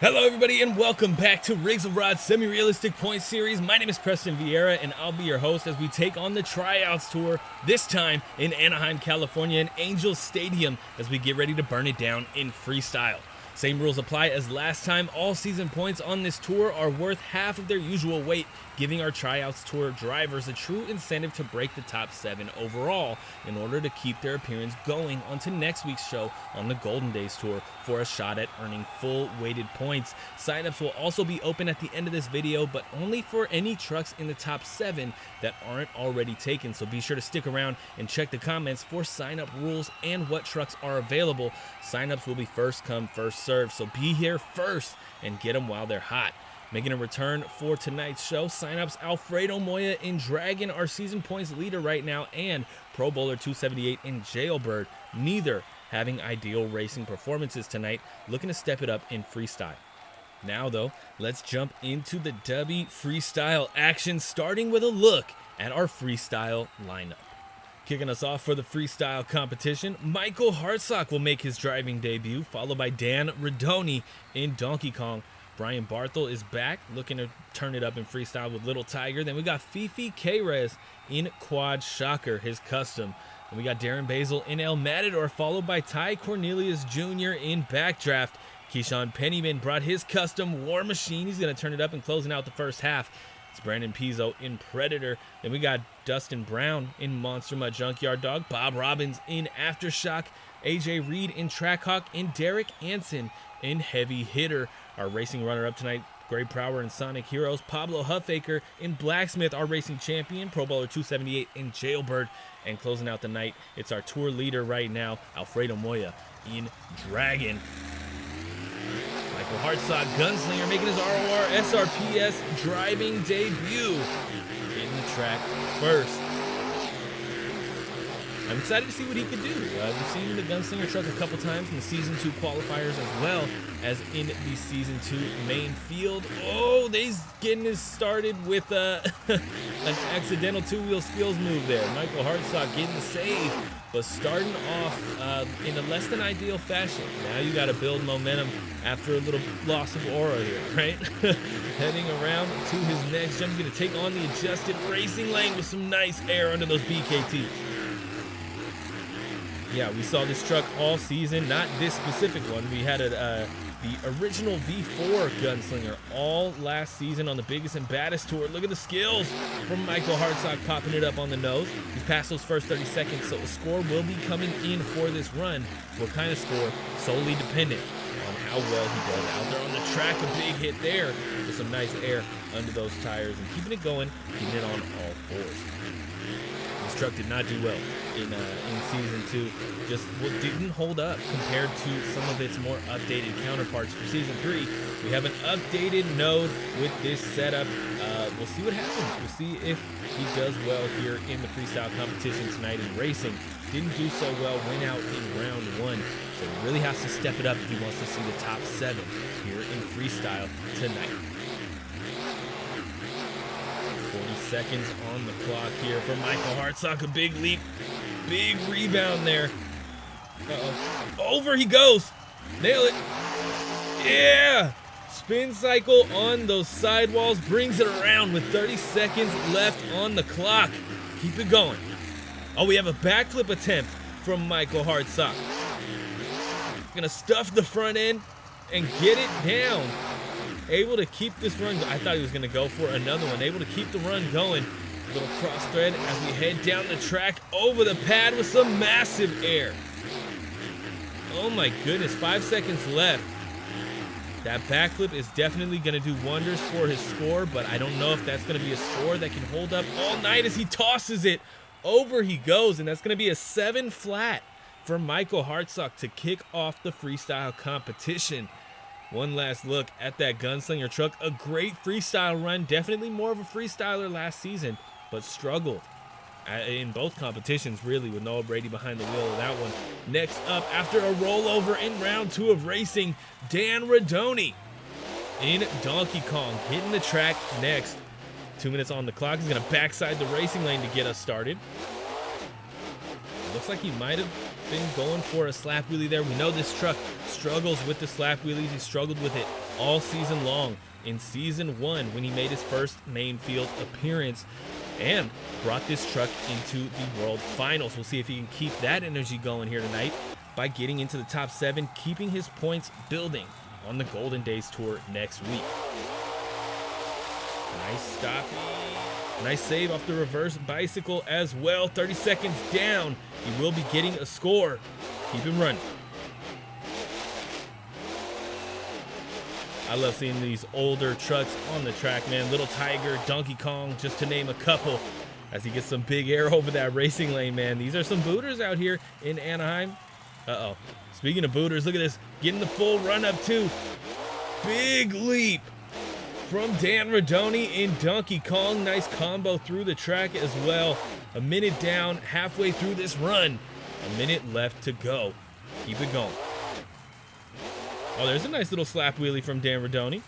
Hello everybody and welcome back to Rigs of Rod's semi-realistic point series. My name is Preston Vieira and I'll be your host as we take on the tryouts tour, this time in Anaheim, California in Angels Stadium as we get ready to burn it down in freestyle. Same rules apply as last time. All season points on this tour are worth half of their usual weight, giving our tryouts tour drivers a true incentive to break the top 7 overall in order to keep their appearance going onto next week's show on the Golden Days tour for a shot at earning full weighted points. Signups will also be open at the end of this video, but only for any trucks in the top 7 that aren't already taken. So be sure to stick around and check the comments for sign up rules and what trucks are available. Signups will be first come, first serve, so be here first and get them while they're hot. Making a return for tonight's show, signups Alfredo, Moya, and Dragon, our season points leader right now, and Pro Bowler 278 and Jailbird, neither having ideal racing performances tonight, looking to step it up in freestyle. Now though, let's jump into the Dubby freestyle action, starting with a look at our freestyle lineup. Kicking us off for the freestyle competition, Michael Hartsock will make his driving debut, followed by Dan Rodoni in Donkey Kong. Brian Barthel is back, looking to turn it up in freestyle with Little Tiger. Then we got Fifi Kres in Quad Shocker, his custom. And we got Darren Basil in El Matador, followed by Cornelius Jr. in Backdraft. Keshan Pennyman brought his custom War Machine. He's going to turn it up and closing out the first half. It's Brandon Piso in Predator. Then we got Dustin Brown in Monster Mutt Junkyard Dog. Bob Robbins in Aftershock. AJ Reed in Trackhawk. And Derek Anson in Heavy Hitter. Our racing runner-up tonight, Great Prower and Sonic Heroes. Pablo Huffaker in Blacksmith, our racing champion. Pro Bowler 278 in Jailbird. And closing out the night, it's our tour leader right now, Alfredo Moya in Dragon. Michael Hartsock, Gunslinger, making his ROR SRPS driving debut. Hitting the track first. I'm excited to see what he could do. We've seen the Gunslinger truck a couple times in the Season 2 qualifiers as well as in the Season 2 main field. Oh, he's getting us started with an accidental two-wheel skills move there. Michael Hartsock getting the save, but starting off in a less than ideal fashion. Now you got to build momentum after a little loss of aura here, right? Heading around to his next jump. He's going to take on the adjusted racing lane with some nice air under those BKTs. Yeah, we saw this truck all season, not this specific one. We had the original V4 Gunslinger all last season on the biggest and baddest tour. Look at the skills from Michael Hartsock popping it up on the nose. He's passed those first 30 seconds, so a score will be coming in for this run. What kind of score? Solely dependent on how well he does out there on the track. A big hit there with some nice air under those tires and keeping it going, keeping it on all fours. This truck did not do well in Season 2. Just didn't hold up compared to some of its more updated counterparts for Season 3. We have an updated node with this setup. We'll see what happens. We'll see if he does well here in the freestyle competition tonight in racing. Didn't do so well, went out in round 1. So he really has to step it up if he wants to see the top 7 here in freestyle tonight. 40 seconds on the clock here for Michael Hartsock. A big leap, big rebound there. Over he goes. Nail it. Yeah. Spin cycle on those sidewalls. Brings it around with 30 seconds left on the clock. Keep it going. Oh, we have a backflip attempt from Michael Hartsock. Gonna stuff the front end and get it down. Able to keep this run. I thought he was going to go for another one. Able to keep the run going. A little cross thread as we head down the track over the pad with some massive air. Oh my goodness, 5 seconds left. That backflip is definitely going to do wonders for his score, but I don't know if that's going to be a score that can hold up all night as he tosses it. Over he goes, and that's going to be a 7 flat for Michael Hartsock to kick off the freestyle competition. One last look at that Gunslinger truck. A great freestyle run. Definitely more of a freestyler last season, but struggled in both competitions, really, with Noah Brady behind the wheel of that one. Next up, after a rollover in round 2 of racing, Dan Rodoni in Donkey Kong, hitting the track next. 2 minutes on the clock. He's going to backside the racing lane to get us started. Looks like he might have slipping, going for a slap wheelie there. We know this truck struggles with the slap wheelies. He struggled with it all season long. In season 1, when he made his first main field appearance and brought this truck into the World Finals. We'll see if he can keep that energy going here tonight by getting into the top 7, keeping his points building on the Golden Days Tour next week. Nice stop. Nice save off the reverse bicycle as well. 30 seconds down. He will be getting a score. Keep him running. I love seeing these older trucks on the track, man. Little Tiger, Donkey Kong, just to name a couple, as he gets some big air over that racing lane, man. These are some booters out here in Anaheim. Uh-oh. Speaking of booters, look at this. Getting the full run up too. Big leap from Dan Rodoni in Donkey Kong. Nice combo through the track as well. A minute down, halfway through this run. A minute left to go. Keep it going. Oh, there's a nice little slap wheelie from Dan Rodoni.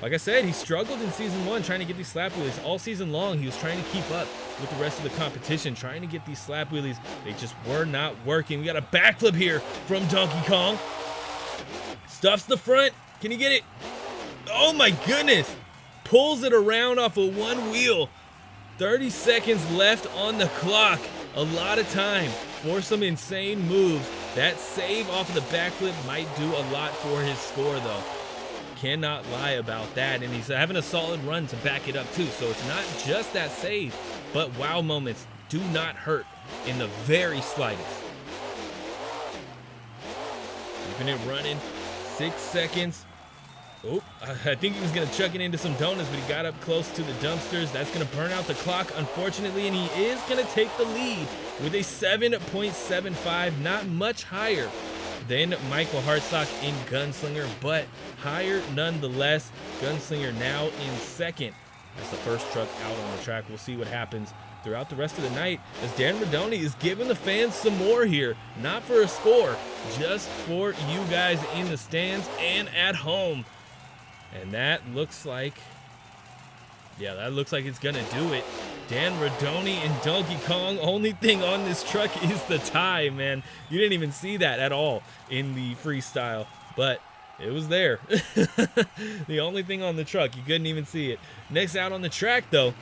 Like I said, he struggled in season 1 trying to get these slap wheelies. All season long, he was trying to keep up with the rest of the competition, trying to get these slap wheelies. They just were not working. We got a backflip here from Donkey Kong. Stuffs the front. Can he get it? Oh my goodness. Pulls it around off of one wheel. 30 seconds left on the clock. A lot of time for some insane moves. That save off of the backflip might do a lot for his score though. Cannot lie about that. And he's having a solid run to back it up too. So it's not just that save, but wow moments do not hurt in the very slightest. Keeping it running. 6 seconds. Oh, I think he was going to chuck it into some donuts, but he got up close to the dumpsters. That's going to burn out the clock, unfortunately, and he is going to take the lead with a 7.75, not much higher than Michael Hartsock in Gunslinger, but higher nonetheless. Gunslinger now in second. That's the first truck out on the track. We'll see what happens throughout the rest of the night as Dan Rodoni is giving the fans some more here. Not for a score, just for you guys in the stands and at home. And that looks like, yeah, that looks like it's gonna do it. Dan Rodoni and Donkey Kong. Only thing on this truck is the tie, man. You didn't even see that at all in the freestyle, but it was there. The only thing on the truck, you couldn't even see it. Next out on the track, though,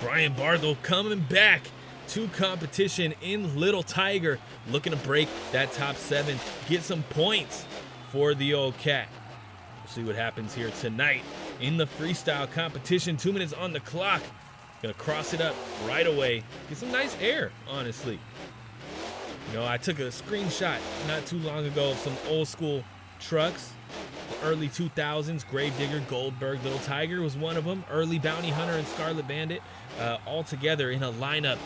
Brian Barthel coming back to competition in Little Tiger, looking to break that top 7, get some points for the old cat. We'll see what happens here tonight in the freestyle competition. 2 minutes on the clock. Gonna cross it up right away. Get some nice air, honestly. You know, I took a screenshot not too long ago of some old school trucks. The early 2000s, Gravedigger, Goldberg, Little Tiger was one of them. Early Bounty Hunter and Scarlet Bandit all together in a lineup.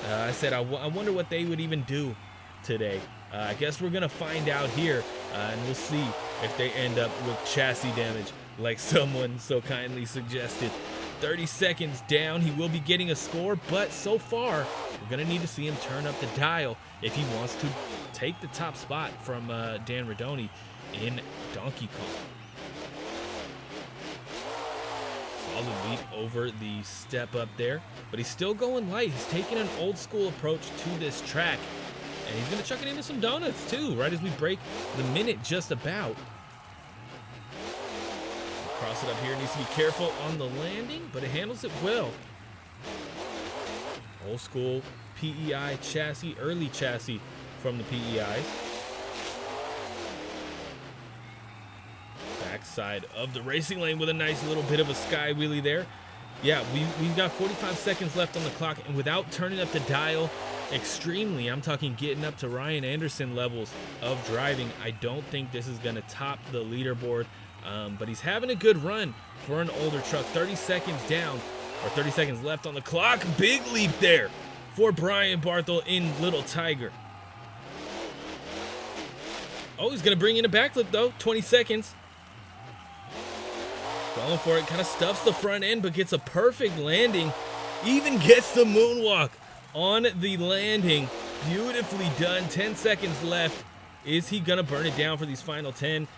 I said, I wonder what they would even do today. I guess we're going to find out here, and we'll see if they end up with chassis damage like someone so kindly suggested. 30 seconds down. He will be getting a score, but so far, we're going to need to see him turn up the dial if he wants to take the top spot from Dan Rodoni in Donkey Kong. Solid leap over the step up there, but he's still going light. He's taking an old school approach to this track. And he's going to chuck it into some donuts, too, right as we break the minute just about. Cross it up here. Needs to be careful on the landing, but it handles it well. Old school PEI chassis, early chassis from the PEIs. Backside of the racing lane with a nice little bit of a sky wheelie there. Yeah, we've got 45 seconds left on the clock, and without turning up the dial extremely, I'm talking getting up to Ryan Anderson levels of driving, I don't think this is going to top the leaderboard, but he's having a good run for an older truck. 30 seconds down, or 30 seconds left on the clock. Big leap there for Brian Barthel in Little Tiger. Oh, he's going to bring in a backflip, though. 20 seconds. Going for it, kind of stuffs the front end, but gets a perfect landing. Even gets the moonwalk on the landing. Beautifully done. 10 seconds left. Is he going to burn it down for these final 10?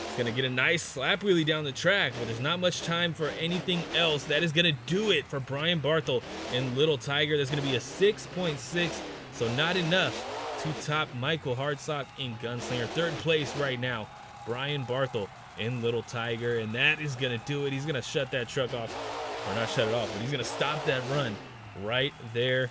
He's going to get a nice slap wheelie down the track, but there's not much time for anything else. That is going to do it for Brian Barthel in Little Tiger. There's going to be a 6.6, so not enough to top Michael Hartsock in Gunslinger. Third place right now, Brian Barthel in Little Tiger, and that is going to do it. He's going to shut that truck off, or not shut it off, but he's going to stop that run right there.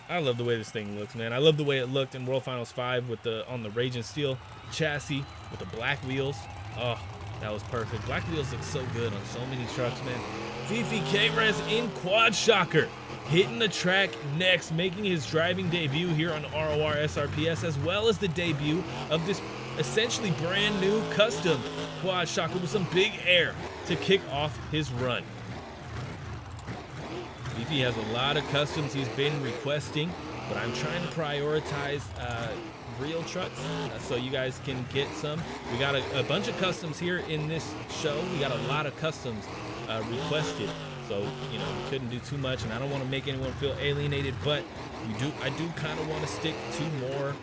I love the way this thing looks, man. I love the way it looked in World Finals 5 with on the Raging Steel chassis with the black wheels. Oh, that was perfect. Black wheels look so good on so many trucks, man. Fifi Kres in Quad Shocker, hitting the track next, making his driving debut here on ROR SRPS, as well as the debut of this essentially brand new custom Quad Shocker with some big air to kick off his run. Fifi has a lot of customs he's been requesting, but I'm trying to prioritize real trucks so you guys can get some. We got a bunch of customs here in this show. We got a lot of customs requested, so you know, we couldn't do too much, and I don't want to make anyone feel alienated, but I do kind of want to stick to more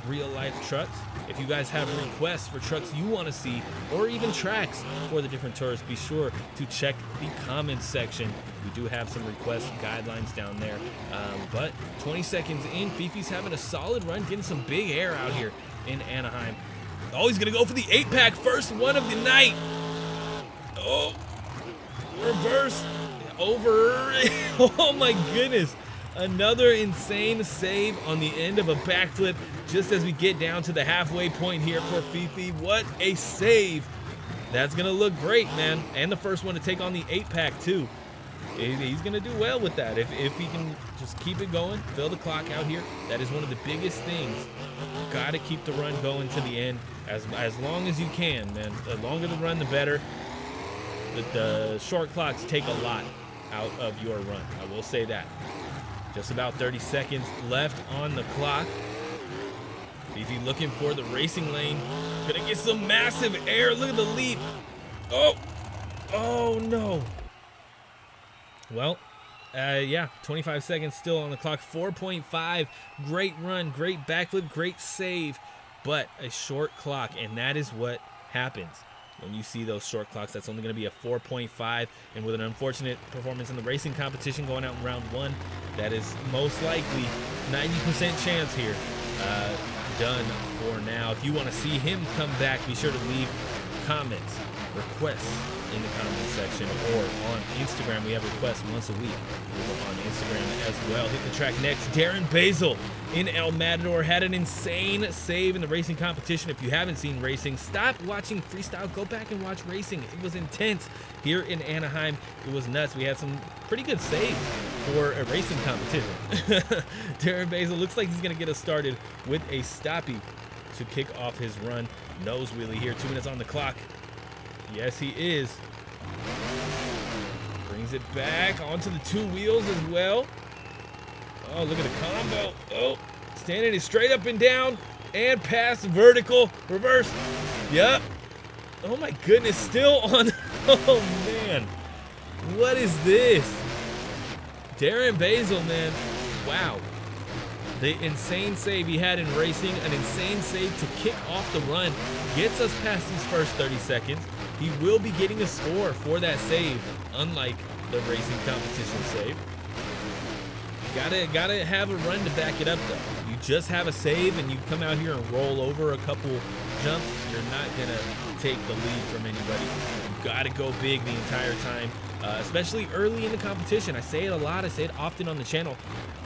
real life trucks. If you guys have requests for trucks you want to see, or even tracks for the different tours, be sure to check the comments section. We do have some request guidelines down there, but 20 seconds in, Fifi's having a solid run, getting some big air out here in Anaheim. Oh, he's gonna go for the 8-pack, first one of the night. Oh, reverse over. Oh my goodness, another insane save on the end of a backflip just as we get down to the halfway point here for Fifi. What a save. That's gonna look great, man, and the first one to take on the 8-pack too. He's gonna do well with that if he can just keep it going, fill the clock out here. That is one of the biggest things. Gotta keep the run going to the end as long as you can, man. The longer the run, the better. The short clocks take a lot out of your run, I will say that. Just about 30 seconds left on the clock. Fifi looking for the racing lane. Gonna get some massive air. Look at the leap. Oh no. Well, yeah, 25 seconds still on the clock. 4.5. Great run, great backflip, great save, but a short clock, and that is what happens when you see those short clocks. That's only going to be a 4.5, and with an unfortunate performance in the racing competition going out in round 1, that is most likely 90% chance here done for now. If you want to see him come back, be sure to leave comments, requests in the comment section, or on Instagram. We have requests once a week over on Instagram as well. Hit the track next. Darren Basil in El Matador had an insane save in the racing competition. If you haven't seen racing, stop watching Freestyle, go back and watch racing. It was intense here in Anaheim. It was nuts. We had some pretty good saves for a racing competition. Darren Basil looks like he's going to get us started with a stoppie to kick off his run. Nose wheelie here, 2 minutes on the clock. Yes, he is. Brings it back onto the 2 wheels as well. Oh, look at the combo. Oh, standing it straight up and down and pass vertical reverse. Yep. Oh my goodness, still on. Oh man, what is this? Darren Basil, man. Wow. The insane save he had in racing, an insane save to kick off the run, gets us past these first 30 seconds. He will be getting a score for that save, unlike the racing competition save. Gotta have a run to back it up though. You just have a save and you come out here and roll over a couple jumps, you're not gonna take the lead from anybody. You gotta go big the entire time, especially early in the competition. I say it a lot, I say it often on the channel.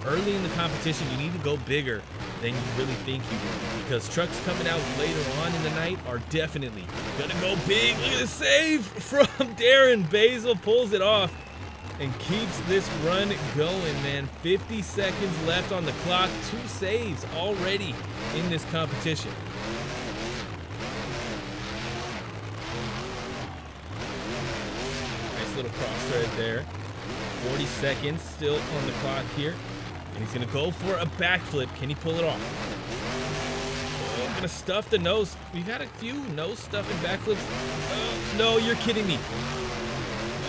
Early in the competition, you need to go bigger than you really think you do, because trucks coming out later on in the night are definitely gonna go big. Look at the save from Darren Basil, pulls it off and keeps this run going, man. 50 seconds left on the clock, 2 saves already in this competition. Nice little cross thread there. 40 seconds still on the clock here. And he's gonna go for a backflip. Can he pull it off? Oh, gonna stuff the nose. We've had a few nose stuffing backflips. Oh, no, you're kidding me.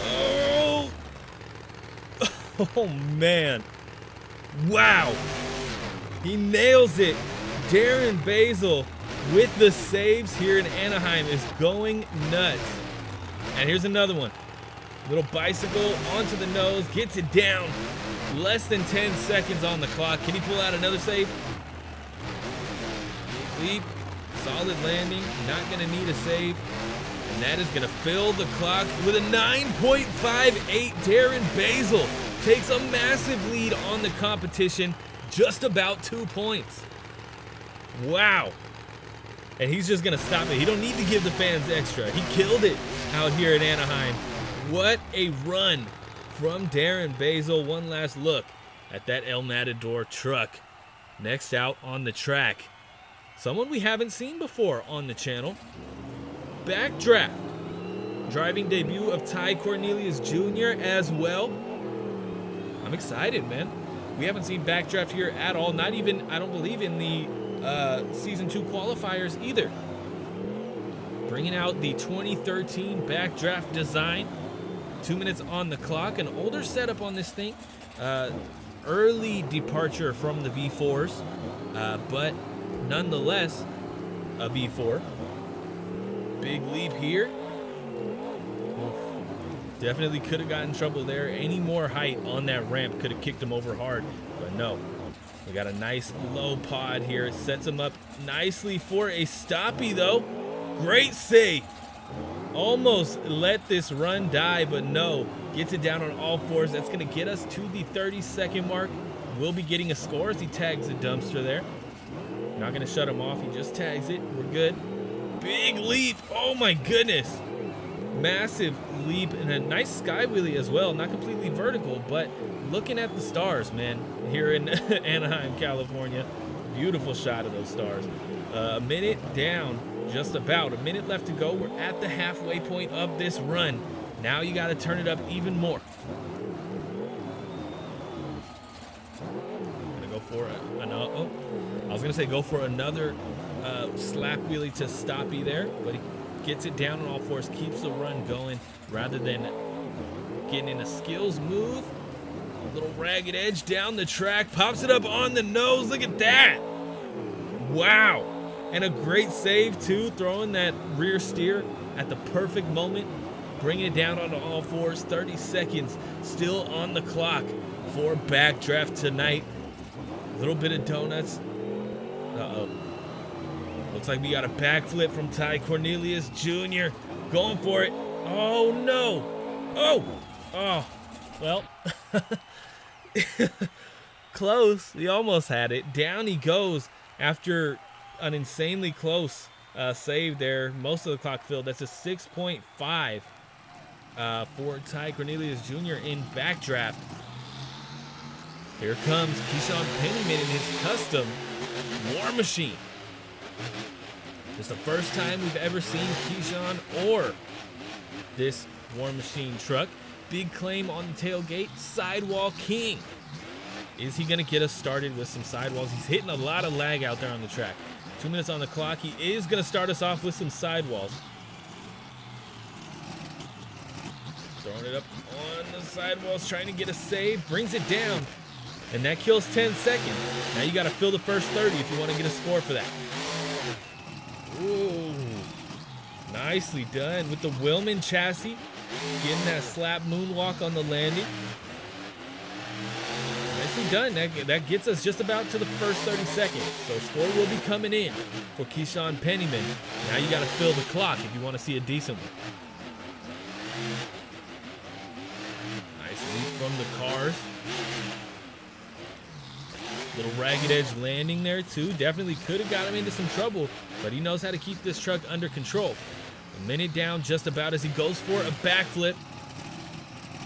Oh. Oh man. Wow. He nails it. Darren Basil with the saves here in Anaheim is going nuts. And here's another one. Little bicycle onto the nose, gets it down. Less than 10 seconds on the clock. Can he pull out another save? leap, solid landing, not gonna need a save. And that is gonna fill the clock with a 9.58. Darren Basil takes a massive lead on the competition, just about 2 points. Wow. And he's just gonna stop it. He don't need to give the fans extra. He killed it out here in Anaheim. What a run from Darren Basil. One last look at that El Matador truck. Next out on the track, someone we haven't seen before on the channel. Backdraft. Driving debut of Cornelius Jr. as well. I'm excited, man. We haven't seen Backdraft here at all. Not even, I don't believe, in the Season 2 qualifiers either. Bringing out the 2013 Backdraft design. 2 minutes on the clock. An older setup on this thing. Early departure from the V4s, but nonetheless a V4. Big leap here. Oof. Definitely could have gotten in trouble there. Any more height on that ramp could have kicked him over hard, but no. We got a nice low pod here. It sets him up nicely for a stoppie though. Great save. Almost let this run die, but no. Gets it down on all fours. That's going to get us to the 30-second mark. We'll be getting a score as he tags the dumpster there. Not going to shut him off. He just tags it. We're good. Big leap. Oh, my goodness. Massive leap and a nice sky wheelie as well. Not completely vertical, but looking at the stars, man, here in Anaheim, California. Beautiful shot of those stars. A minute down. Just about a minute left to go. We're at the halfway point of this run. Now you got to turn it up even more. Gonna go for I was gonna say go for another slap wheelie to stoppie there, but he gets it down on all fours, keeps the run going rather than getting in a skills move. A little ragged edge down the track, pops it up on the nose. Look at that! Wow! And a great save too, throwing that rear steer at the perfect moment. Bringing it down onto all fours. 30 seconds still on the clock for Backdraft tonight. A little bit of donuts. Uh-oh. Looks like we got a backflip from Cornelius Jr. Going for it. Oh, no. Oh. Oh. Well. Close. We almost had it. Down he goes after an insanely close save there. Most of the clock filled. That's a 6.5. For Cornelius Jr. in Backdraft. Here comes Keshan Pennyman in his custom War Machine. It's the first time we've ever seen Keshan or this War Machine truck. Big claim on the tailgate, Sidewall King. Is he going to get us started with some sidewalls? He's hitting a lot of lag out there on the track. 2 minutes on the clock. He is going to start us off with some sidewalls. Throwing it up on the sidewalls, trying to get a save, brings it down, and that kills 10 seconds. Now you got to fill the first 30 if you want to get a score for that. Ooh, nicely done with the Willman chassis, getting that slap moonwalk on the landing. Nicely done. That gets us just about to the first 30 seconds. So score will be coming in for Keshan Pennyman. Now you got to fill the clock if you want to see a decent one. From the cars. Little ragged edge landing there too. Definitely could have got him into some trouble, but he knows how to keep this truck under control. A minute down just about as he goes for a backflip.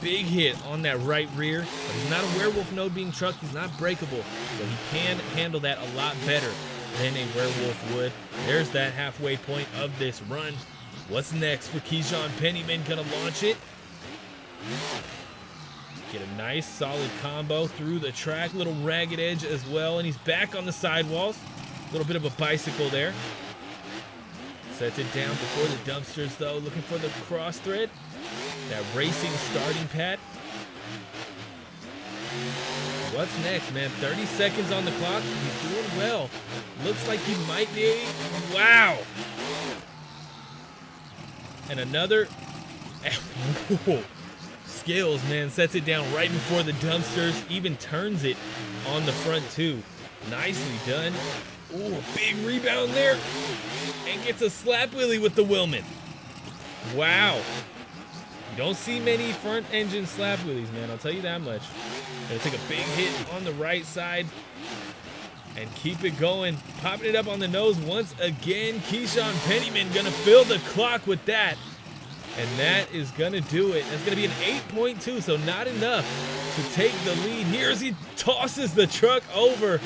Big hit on that right rear, but he's not a werewolf node being truck. He's not breakable, so he can handle that a lot better than a werewolf would. There's that halfway point of this run. What's next for Keshan Pennyman? Gonna launch it. Get a nice solid combo through the track. Little ragged edge as well, and he's back on the sidewalls. A little bit of a bicycle there. Sets it down before the dumpsters though, looking for the cross thread. That racing starting pad. What's next, man? 30 seconds on the clock. He's doing well. Looks like he might be. Wow. And another. Skills, man, sets it down right before the dumpsters, even turns it on the front too. Nicely done. Ooh, a big rebound there. And gets a slap wheelie with the Willman. Wow. You don't see many front engine slap wheelies, man. I'll tell you that much. Gonna take a big hit on the right side. And keep it going. Popping it up on the nose once again. Keshan Pennyman gonna fill the clock with that. And that is gonna do it. That's gonna be an 8.2, so not enough to take the lead here as he tosses the truck over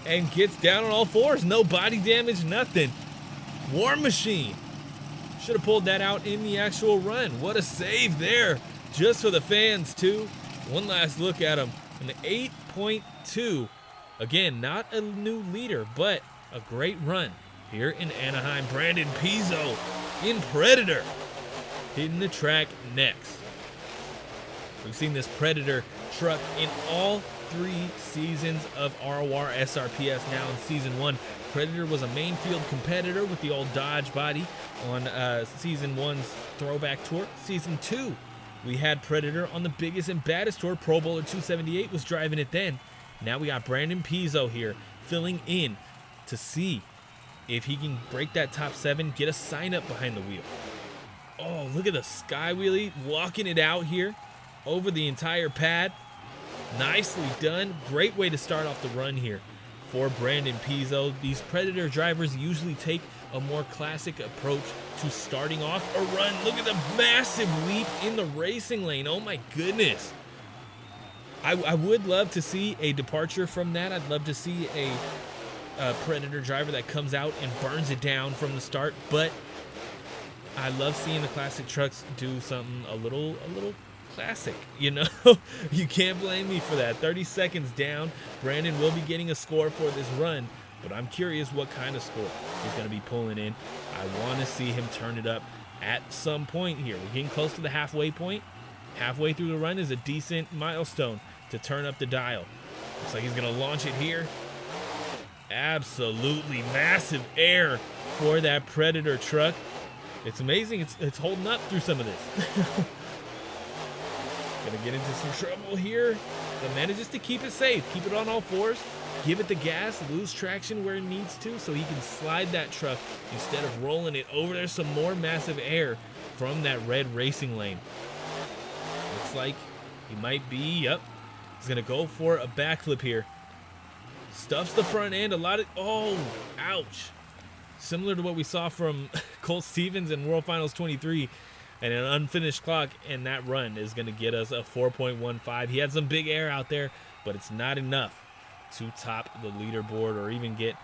and gets down on all fours. No body damage, nothing. War Machine. Should have pulled that out in the actual run. What a save there. Just for the fans, too. One last look at him. An 8.2. Again, not a new leader, but a great run here in Anaheim. Brandon Piso in Predator hitting the track next. We've seen this Predator truck in all 3 seasons of Rorsrps. Now in season 1, Predator was a main field competitor with the old Dodge body on season 1's throwback tour. Season 2, we had Predator on the biggest and baddest tour. Pro Bowler 278 was driving it then. Now we got Brandon Piso here filling in to see if he can break that top 7, get a sign up behind the wheel. Oh, look at the sky wheelie, walking it out here over the entire pad. Nicely done. Great way to start off the run here for Brandon Piso. These Predator drivers usually take a more classic approach to starting off a run. Look at the massive leap in the racing lane. Oh my goodness. I would love to see a departure from that. I'd love to see a Predator driver that comes out and burns it down from the start, but I love seeing the classic trucks do something a little classic, you know. You can't blame me for that. 30 seconds down. Brandon will be getting a score for this run, but I'm curious what kind of score he's going to be pulling in. I want to see him turn it up at some point here. We're getting close to the halfway point. Halfway through the run is a decent milestone to turn up the dial. Looks like he's going to launch it here. Absolutely massive air for that Predator truck. It's amazing it's holding up through some of this. Gonna get into some trouble here, but manages to keep it safe. Keep it on all fours, give it the gas, lose traction where it needs to so he can slide that truck instead of rolling it over. There's some more massive air from that red racing lane. Looks like he might be, yep. He's gonna go for a backflip here. Stuffs the front end, a lot of, oh, ouch. Similar to what we saw from Colt Stevens in World Finals 23. And an unfinished clock, and that run is going to get us a 4.15. He had some big air out there, but it's not enough to top the leaderboard or even get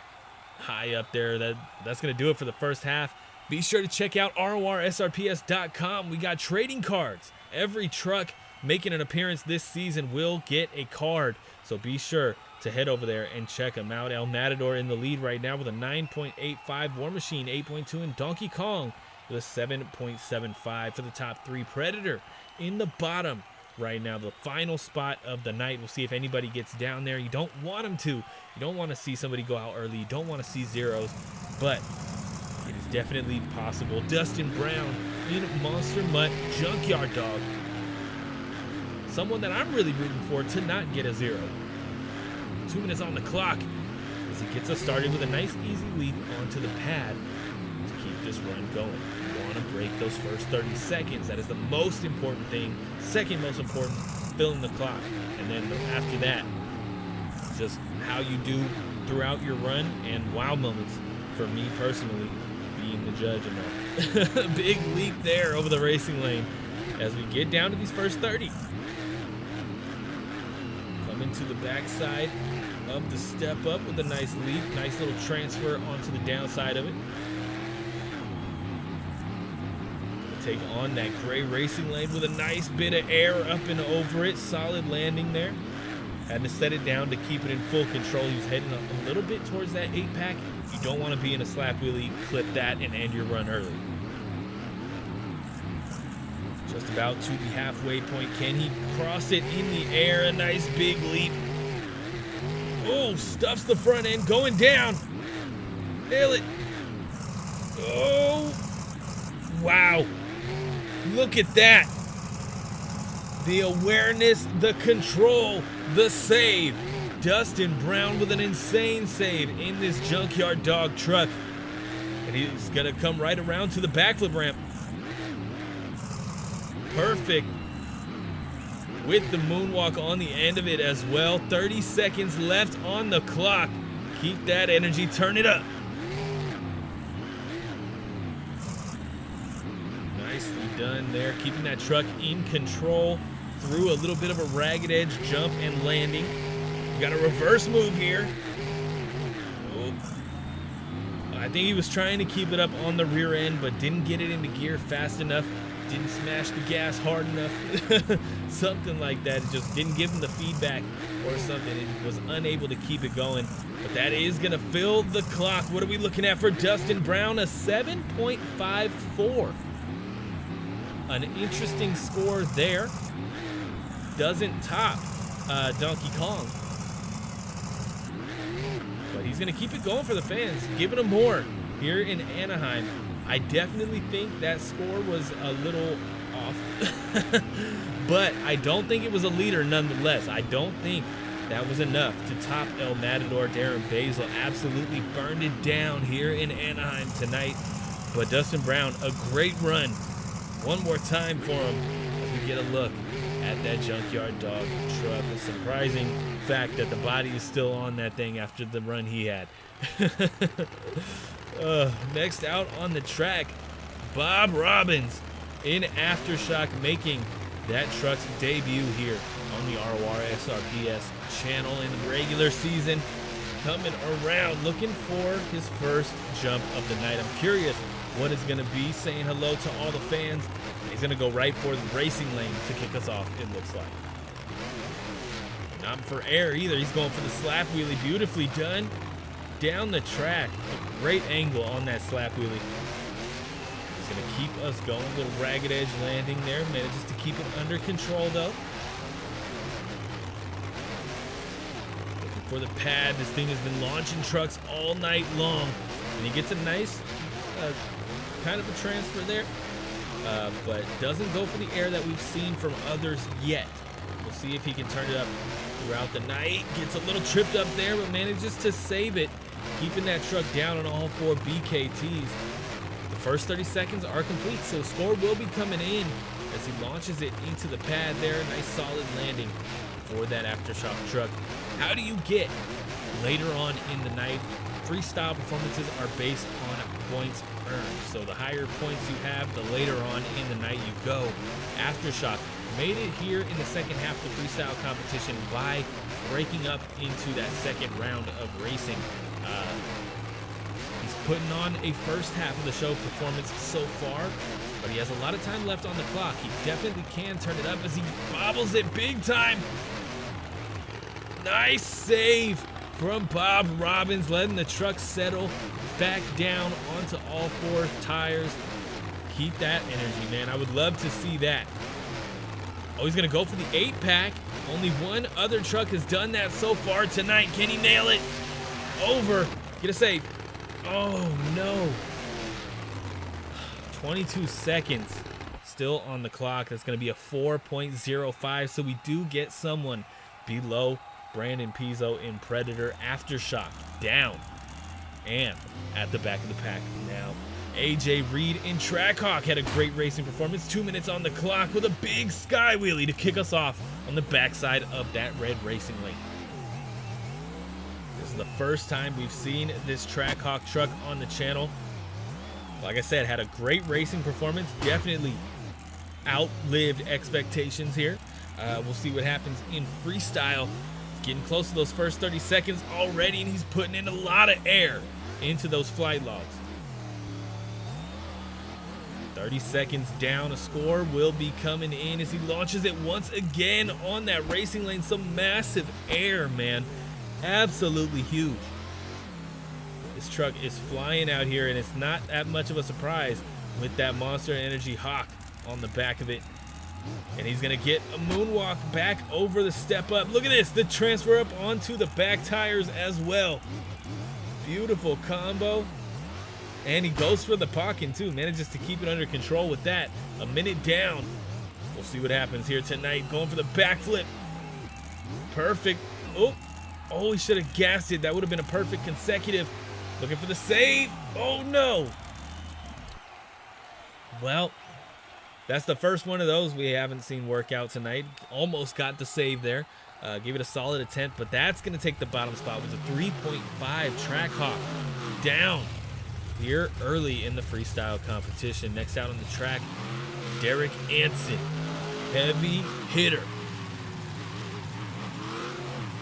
high up there. That's going to do it for the first half. Be sure to check out rorsrps.com. We got trading cards. Every truck making an appearance this season will get a card, so be sure to head over there and check them out. El Matador in the lead right now with a 9.85, War Machine 8.2, and Donkey Kong with a 7.75 for the top 3. Predator in the bottom right now, the final spot of the night. We'll see if anybody gets down there. You don't want them to. You don't want to see somebody go out early. You don't want to see zeros, but it is definitely possible. Dustin Brown in Monster Mutt, Junkyard Dog. Someone that I'm really rooting for to not get a 0. 2 minutes on the clock as he gets us started with a nice easy leap onto the pad to keep this run going. You want to break those first 30 seconds. That is the most important thing. Second most important, filling the clock. And then after that, just how you do throughout your run and wow moments for me personally being the judge and all. Big leap there over the racing lane as we get down to these first 30. Coming to the backside of the step up with a nice leap. Nice little transfer onto the downside of it. Take on that gray racing lane with a nice bit of air up and over it. Solid landing there. Had to set it down to keep it in full control. He was heading up a little bit towards that 8-pack. You don't want to be in a slap wheelie, clip that, and end your run early. Just about to the halfway point. Can he cross it in the air? A nice big leap. Oh, stuffs the front end, going down. Nail it. Oh, wow. Look at that. The awareness, the control, the save. Dustin Brown with an insane save in this Junkyard dog truck. And he's gonna come right around to the backflip ramp. Perfect. With the moonwalk on the end of it as well. 30 seconds left on the clock. Keep that energy, turn it up. Nicely done there, keeping that truck in control through a little bit of a ragged edge jump and landing. Got a reverse move here. Oh. I think he was trying to keep it up on the rear end, but didn't get it into gear fast enough. Didn't smash the gas hard enough. Something like that. It just didn't give him the feedback or something. It was unable to keep it going. But that is going to fill the clock. What are we looking at for Dustin Brown? A 7.54. An interesting score there. Doesn't top Donkey Kong. But he's going to keep it going for the fans. Giving him more here in Anaheim. I definitely think that score was a little off. But I don't think it was a leader nonetheless. I don't think that was enough to top El Matador. Darren Basil absolutely burned it down here in Anaheim tonight. But Dustin Brown, a great run. One more time for him as we get a look at that Junkyard dog truck. A surprising fact that the body is still on that thing after the run he had. Next out on the track, Bob Robbins in Aftershock, making that truck's debut here on the Rorsrps channel in the regular season. Coming around, looking for his first jump of the night. I'm curious what it's going to be, saying hello to all the fans. He's going to go right for the racing lane to kick us off, it looks like. Not for air either. He's going for the slap wheelie. Beautifully done. Down the track. A great angle on that slap wheelie. He's going to keep us going. A little ragged edge landing there. Manages to keep it under control though. Looking for the pad. This thing has been launching trucks all night long. And he gets a nice kind of a transfer there. But doesn't go for the air that we've seen from others yet. We'll see if he can turn it up throughout the night. Gets a little tripped up there, but manages to save it, keeping that truck down on all 4 BKTs. The first 30 seconds are complete, so score will be coming in as he launches it into the pad there. Nice solid landing for that Aftershock truck. How do you get later on in the night? Freestyle performances are based on points earned. So the higher points you have, the later on in the night you go. Aftershock made it here in the second half of the freestyle competition by breaking up into that second round of racing. He's putting on a first half of the show performance so far, but he has a lot of time left on the clock. He definitely can turn it up as he bobbles it big time. Nice save from Bob Robbins, letting the truck settle back down onto all 4 tires. Keep that energy, man. I would love to see that. Oh, he's going to go for the 8-pack. Only one other truck has done that so far tonight. Can he nail it? Over. Get a save. Oh, no. 22 seconds still on the clock. That's going to be a 4.05. So we do get someone below Brandon Piso in Predator. Aftershock down and at the back of the pack now. AJ Reed in Trackhawk had a great racing performance. 2 minutes on the clock with a big sky wheelie to kick us off on the backside of that red racing lane. This is the first time we've seen this Trackhawk truck on the channel. Like I said, had a great racing performance. Definitely outlived expectations here. We'll see what happens in freestyle. Getting close to those first 30 seconds already, and he's putting in a lot of air into those flight logs. 30 seconds down, a score will be coming in as he launches it once again on that racing lane. Some massive air, man. Absolutely huge. This truck is flying out here, and it's not that much of a surprise with that Monster Energy Hawk on the back of it. And he's going to get a moonwalk back over the step up. Look at this, the transfer up onto the back tires as well. Beautiful combo. And he goes for the pocket too, manages to keep it under control with that. A minute down. We'll see what happens here tonight. Going for the backflip. Perfect. Oh, Oh, he should have gassed it. That would have been a perfect consecutive. Looking for the save. Oh, no. Well, that's the first one of those we haven't seen work out tonight. Almost got the save there. Gave it a solid attempt, but that's going to take the bottom spot with a 3.5 track hop. Down here early in the freestyle competition. Next out on the track, Derek Anson, heavy hitter,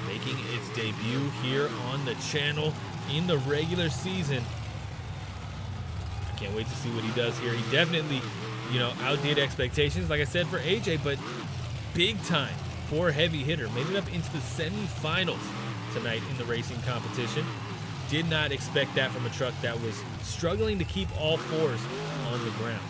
making its debut here on the channel in the regular season. I can't wait to see what he does here. He definitely, outdid expectations, like I said, for AJ, but big time for heavy hitter. Made it up into the semifinals tonight in the racing competition. Did not expect that from a truck that was struggling to keep all fours on the ground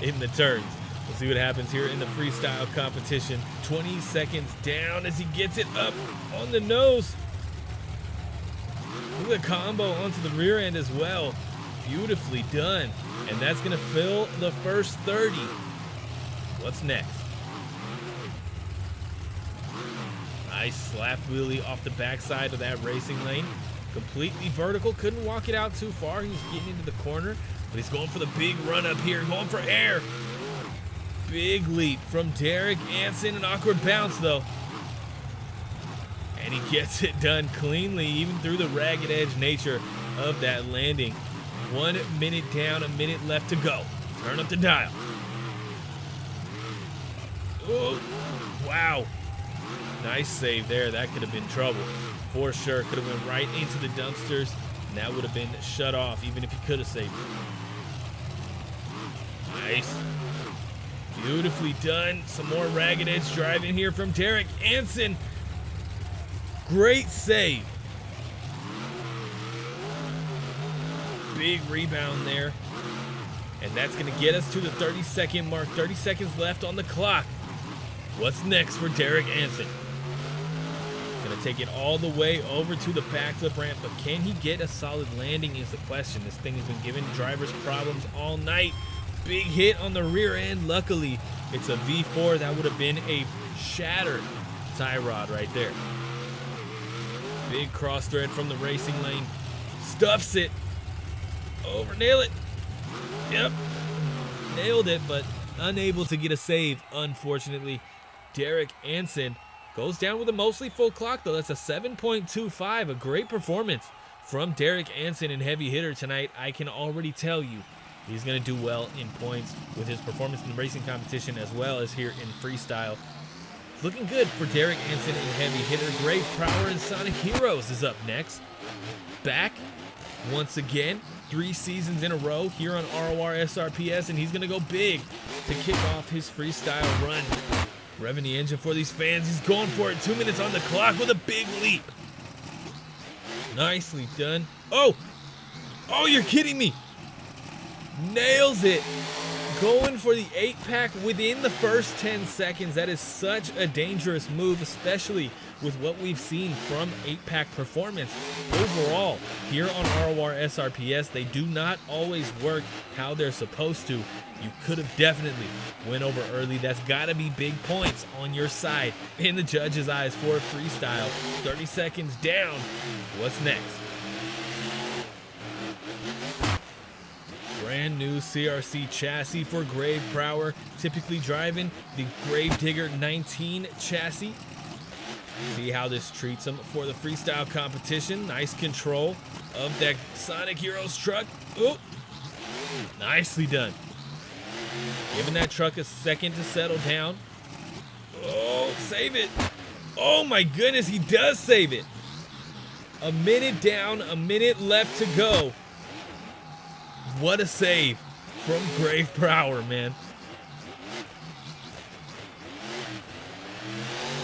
in the turns. We'll see what happens here in the freestyle competition. 20 seconds down as he gets it up on the nose. Look at the combo onto the rear end as well. Beautifully done. And that's going to fill the first 30. What's next? Nice slap wheelie off the backside of that racing lane. Completely vertical. Couldn't walk it out too far. He was getting into the corner. But he's going for the big run up here. Going for air. Big leap from Derek Anson. An awkward bounce, though. And he gets it done cleanly, even through the ragged edge nature of that landing. 1 minute down, a minute left to go. Turn up the dial. Oh, wow. Nice save there. That could have been trouble for sure. Could have went right into the dumpsters, and that would have been shut off, even if he could have saved it. Nice. Beautifully done. Some more ragged edge driving here from Derek Anson. Great save. Big rebound there. And that's going to get us to the 30-second mark. 30 seconds left on the clock. What's next for Derek Anson? Going to take it all the way over to the backflip ramp, but can he get a solid landing is the question. This thing has been giving drivers problems all night. Big hit on the rear end. Luckily, it's a V4. That would have been a shattered tie rod right there. Big cross thread from the racing lane. Stuffs it. Over, nail it. Yep. Nailed it, but unable to get a save, unfortunately. Derek Anson goes down with a mostly full clock, though. That's a 7.25, a great performance from Derek Anson in heavy hitter tonight. I can already tell you he's going to do well in points with his performance in the racing competition as well as here in freestyle. It's looking good for Derek Anson in heavy hitter. Grave Prower and Sonic Heroes is up next. Back once again, 3 seasons in a row here on Rorsrps, and he's going to go big to kick off his freestyle run. Revving the engine for these fans. He's going for it. 2 minutes on the clock with a big leap. Nicely done. Oh, you're kidding me. Nails it. Going for the 8-pack within the first 10 seconds. That is such a dangerous move, especially with what we've seen from 8-pack performance overall here on Rorsrps. They do not always work how they're supposed to. You could have definitely went over early. That's got to be big points on your side in the judges' eyes for freestyle. 30 seconds down. What's next? Brand new CRC chassis for Grave Prower, typically driving the Gravedigger 19 chassis. See how this treats him for the freestyle competition. Nice control of that Sonic Heroes truck. Oh, nicely done. Giving that truck a second to settle down. Oh, save it. Oh my goodness, he does save it. A minute down, a minute left to go. What a save from Grave Prower, man.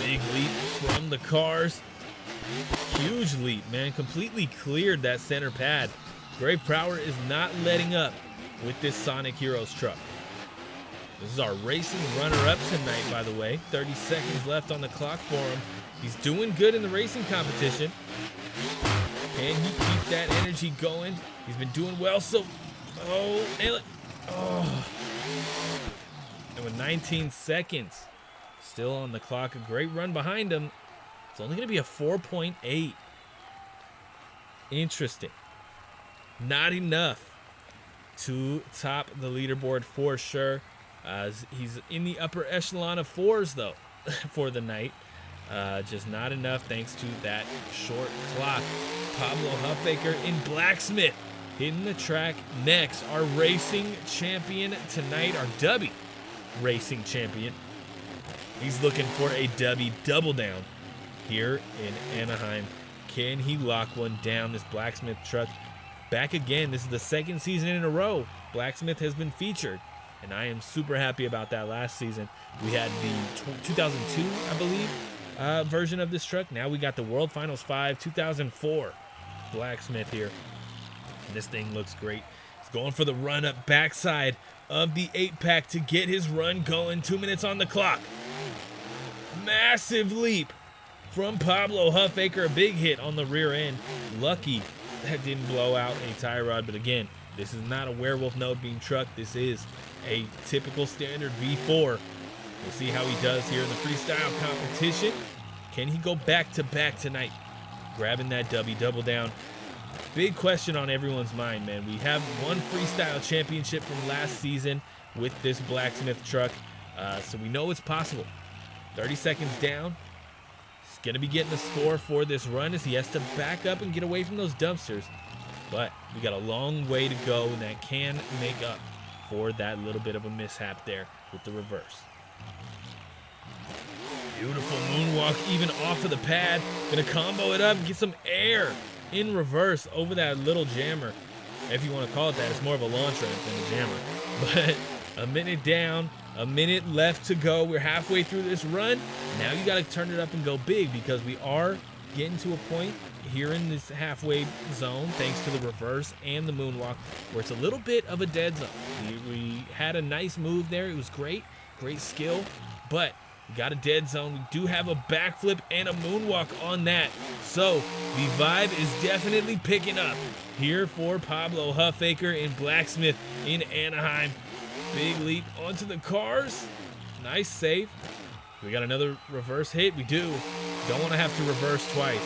Big leap from the cars. Huge leap, man. Completely cleared that center pad. Grave Prower is not letting up with this Sonic Heroes truck. This is our racing runner-up tonight, by the way. 30 seconds left on the clock for him. He's doing good in the racing competition. Can he keep that energy going? He's been doing well, so... Oh, nail it. Oh. And with 19 seconds still on the clock, a great run behind him. It's only going to be a 4.8. Interesting. Not enough to top the leaderboard for sure. He's in the upper echelon of 4s, though, for the night. Just not enough thanks to that short clock. Pablo Huffaker in Blacksmith hitting the track next. Our racing champion tonight, our Dubby racing champion. He's looking for a Dubby double down here in Anaheim. Can he lock one down? This Blacksmith truck back again. This is the second season in a row Blacksmith has been featured, and I am super happy about that. Last season we had the 2002, I believe, version of this truck. Now we got the World Finals 5 2004 Blacksmith here, and this thing looks great. He's going for the run up backside of the 8-pack to get his run going. 2 minutes on the clock. Massive leap from Pablo Huffaker. A big hit on the rear end. Lucky that didn't blow out any tie rod, but again, this is not a werewolf node beam truck. This is a typical standard V4. We'll see how he does here in the freestyle competition. Can he go back to back tonight? Grabbing that Dubby double down. Big question on everyone's mind, man. We have one freestyle championship from last season with this Blacksmith truck, so we know it's possible. 30 seconds down. He's going to be getting a score for this run as he has to back up and get away from those dumpsters. But we got a long way to go, and that can make up for that little bit of a mishap there with the reverse. Beautiful moonwalk even off of the pad. Gonna combo it up and get some air in reverse over that little jammer. If you want to call it that, it's more of a launch ramp than a jammer. But a minute down, a minute left to go. We're halfway through this run. Now you got to turn it up and go big, because we are getting to a point here in this halfway zone, thanks to the reverse and the moonwalk, where it's a little bit of a dead zone. We had a nice move there. It was great skill, but we got a dead zone. We do have a backflip and a moonwalk on that. So the vibe is definitely picking up here for Pablo Huffaker in Blacksmith in Anaheim. Big leap onto the cars. Nice save. We got another reverse hit. We do. Don't want to have to reverse twice.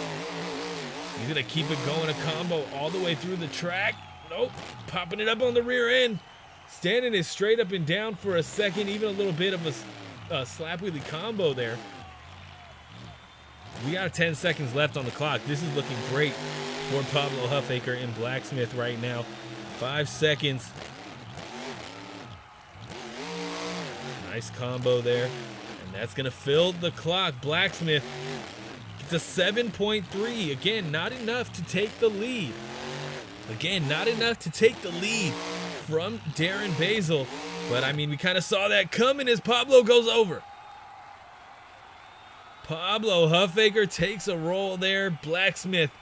He's going to keep it going, a combo all the way through the track. Nope. Popping it up on the rear end. Standing it straight up and down for a second. Even a little bit of a slap wheelie combo there. We got 10 seconds left on the clock. This is looking great for Pablo Huffaker in Blacksmith right now. 5 seconds. Nice combo there. And that's going to fill the clock. Blacksmith gets a 7.3. Again, not enough to take the lead. Again, not enough to take the lead from Darren Basil. But, I mean, we kind of saw that coming as Pablo goes over. Pablo Huffaker takes a roll there. Blacksmith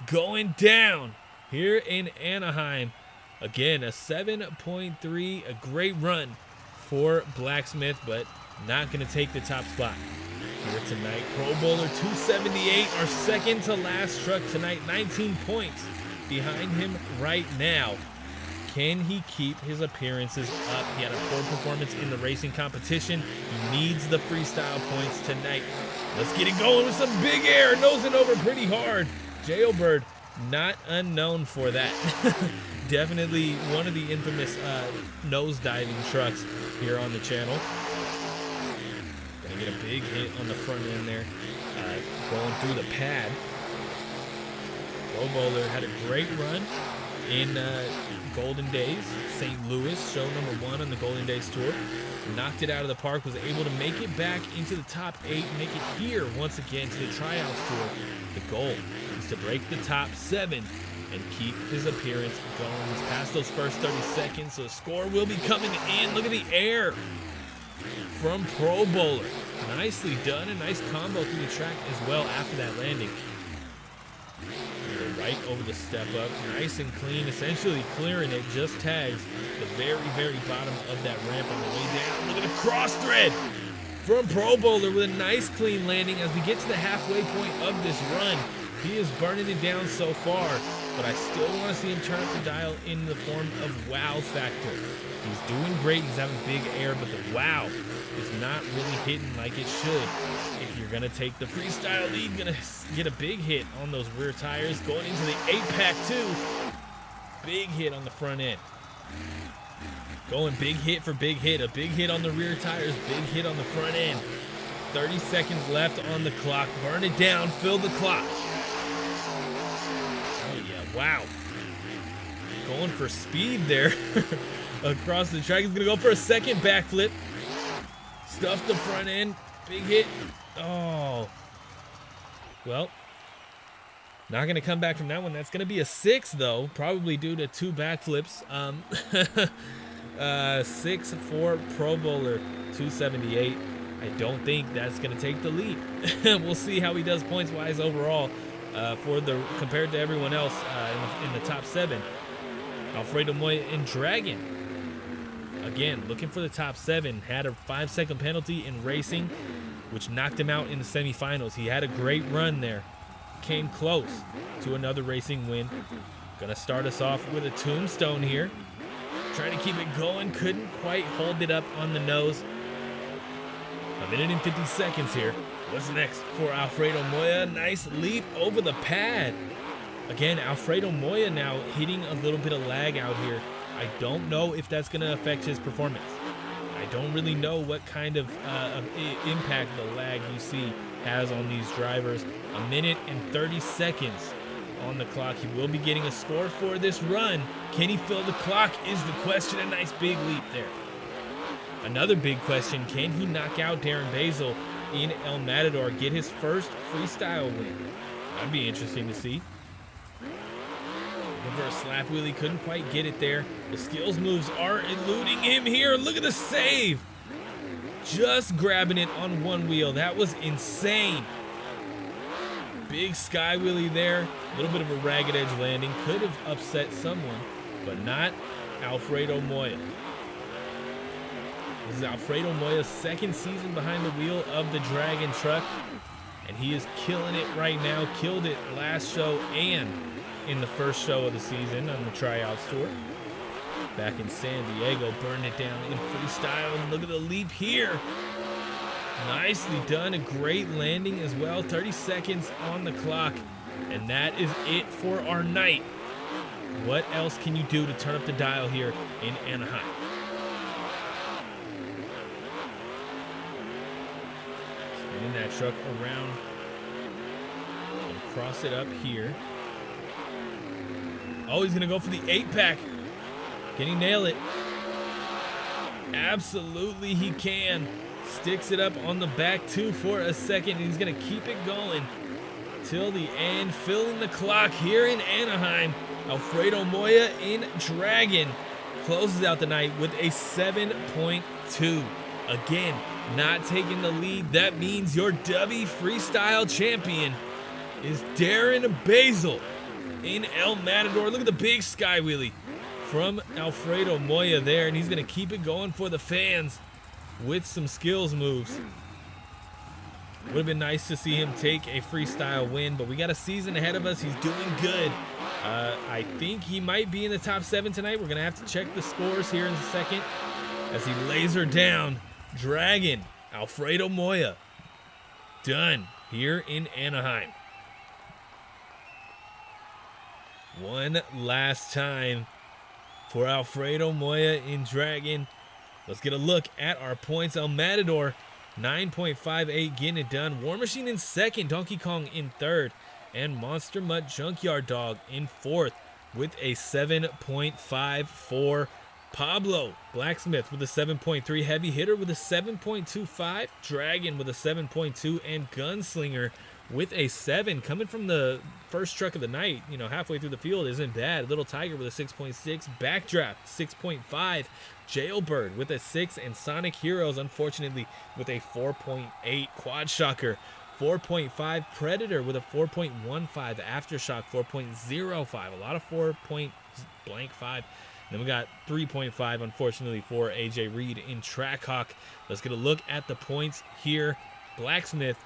going down here in Anaheim. Again, a 7.3, a great run for Blacksmith, but not going to take the top spot here tonight. Pro Bowler 278, our second to last truck tonight. 19 points behind him right now. Can he keep his appearances up? He had a poor performance in the racing competition. He needs the freestyle points tonight. Let's get it going with some big air. Nosing over pretty hard. Jailbird, not unknown for that. Definitely one of the infamous nose diving trucks here on the channel. Gonna get a big hit on the front end there. Going through the pad. Pro Bowler had a great run in Golden Days, St. Louis, show number 1 on the Golden Days tour. Knocked it out of the park, was able to make it back into the top 8, make it here once again to the tryouts tour. The goal is to break the top 7 and keep his appearance going. He's past those first 30 seconds, so the score will be coming in. Look at the air from Pro Bowler. Nicely done, a nice combo through the track as well after that landing. Right over the step up, nice and clean, essentially clearing it, just tags the very, very bottom of that ramp on the way down. Look at the cross thread from Pro Bowler with a nice clean landing. As we get to the halfway point of this run, he is burning it down so far. but I still want to see him turn up the dial in the form of wow factor. He's doing great. He's having big air, but the wow is not really hitting like it should. If you're going to take the freestyle lead, going to get a big hit on those rear tires. Going into the 8-pack too. Big hit on the front end. Going big hit for big hit. A big hit on the rear tires. Big hit on the front end. 30 seconds left on the clock. Burn it down. Fill the clock. Oh, yeah. Wow. Going for speed there. Across the track. He's going to go for a second backflip. Stuff the front end. Big hit. Oh. Well. Not going to come back from that one. That's going to be a 6, though. Probably due to 2 backflips. 6'4" Pro Bowler, 278. I don't think that's going to take the lead. We'll see how he does points-wise overall compared to everyone else in the top 7. Alfredo Moya in Dragon. Again, looking for the top 7. Had a 5-second penalty in racing, which knocked him out in the semifinals. He had a great run there. Came close to another racing win. Gonna start us off with a tombstone here. Trying to keep it going. Couldn't quite hold it up on the nose. 1 minute and 50 seconds here. What's next for Alfredo Moya? Nice leap over the pad. Again, Alfredo Moya now hitting a little bit of lag out here. I don't know if that's going to affect his performance. I don't really know what kind of impact the lag you see has on these drivers. 1 minute and 30 seconds on the clock. He will be getting a score for this run. Can he fill the clock is the question. A nice big leap there. Another big question, can he knock out Darren Basil in El Matador, get his first freestyle win? That'd be interesting to see. Looking for a slap wheelie, couldn't quite get it there. The skills moves are eluding him here. Look at the save. Just grabbing it on one wheel. That was insane. Big sky wheelie there. A little bit of a ragged edge landing. Could have upset someone, but not Alfredo Moya. This is Alfredo Moya's second season behind the wheel of the Dragon truck, and he is killing it right now. Killed it last show and in the first show of the season on the tryouts tour. Back in San Diego, burned it down in freestyle, and look at the leap here. Nicely done, a great landing as well. 30 seconds on the clock, and that is it for our night. What else can you do to turn up the dial here in Anaheim? Spinning that truck around and cross it up here. Oh, he's gonna go for the 8-pack. Can he nail it? Absolutely he can. Sticks it up on the back two for a second. He's gonna keep it going till the end, filling the clock here in Anaheim. Alfredo Moya in Dragon closes out the night with a 7.2. Again, not taking the lead. That means your Dubby freestyle champion is Darren Basil in El Matador. Look at the big sky wheelie from Alfredo Moya there, and he's gonna keep it going for the fans with some skills moves. Would have been nice to see him take a freestyle win, but we got a season ahead of us. He's doing good. I think he might be in the top 7 tonight. We're gonna have to check the scores here in a second as he lays her down. Dragon, Alfredo Moya, done here in Anaheim. One last time for Alfredo Moya in Dragon. Let's get a look at our points. El Matador, 9.58, getting it done. War Machine in second, Donkey Kong in third, and Monster Mutt Junkyard Dog in fourth with a 7.54. Pablo Blacksmith with a 7.3, Heavy Hitter with a 7.25, Dragon with a 7.2, and Gunslinger with a 7. Coming from the first truck of the night, you know, halfway through the field isn't bad. Little Tiger with a 6.6, Backdraft 6.5, Jailbird with a 6, and Sonic Heroes, unfortunately, with a 4.8. Quad Shocker 4.5, Predator with a 4.15, Aftershock 4.05, a lot of 4.5. Then we got 3.5, unfortunately, for AJ Reed in Trackhawk. Let's get a look at the points here. Blacksmith,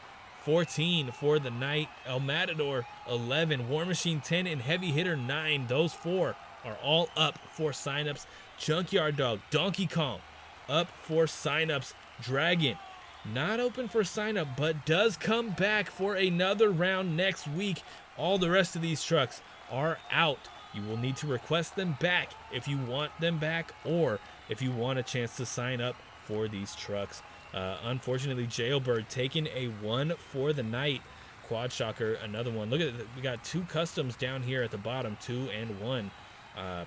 14 for the night. El Matador 11, War Machine 10, and Heavy Hitter 9. Those 4 are all up for signups. Junkyard Dog, Donkey Kong up for signups. Dragon not open for signup, but does come back for another round next week. All the rest of these trucks are out. You will need to request them back if you want them back, or if you want a chance to sign up for these trucks. Unfortunately, Jailbird taking a 1 for the night. Quad Shocker, another one. Look at it. We got 2 customs down here at the bottom, 2 and 1.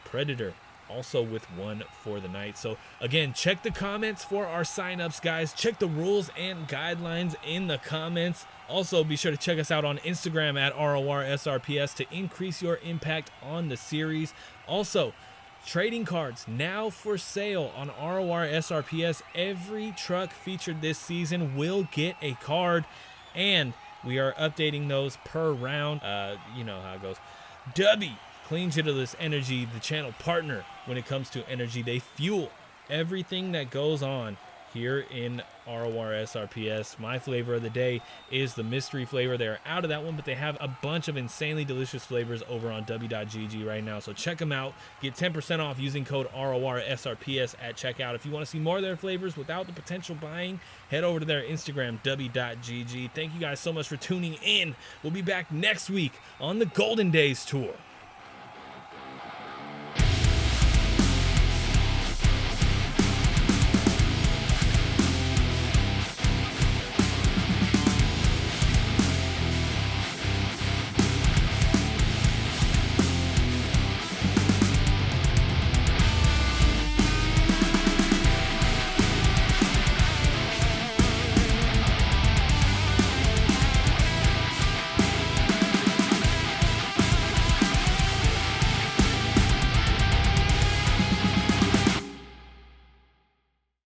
Predator also with 1 for the night. So again, check the comments for our signups, guys. Check the rules and guidelines in the comments. Also, be sure to check us out on Instagram at RORSRPS to increase your impact on the series. Also, trading cards now for sale on RORSRPS. Every truck featured this season will get a card, and we are updating those per round. You know how it goes. Dubby, Clean Jitless Energy, the channel partner when it comes to energy. They fuel everything that goes on here in RORSRPS. My flavor of the day is the mystery flavor. They're out of that one, but they have a bunch of insanely delicious flavors over on Dubby.gg right now. So check them out. Get 10% off using code RORSRPS at checkout. If you want to see more of their flavors without the potential buying, head over to their Instagram, Dubby.gg. Thank you guys so much for tuning in. We'll be back next week on the Golden Days Tour.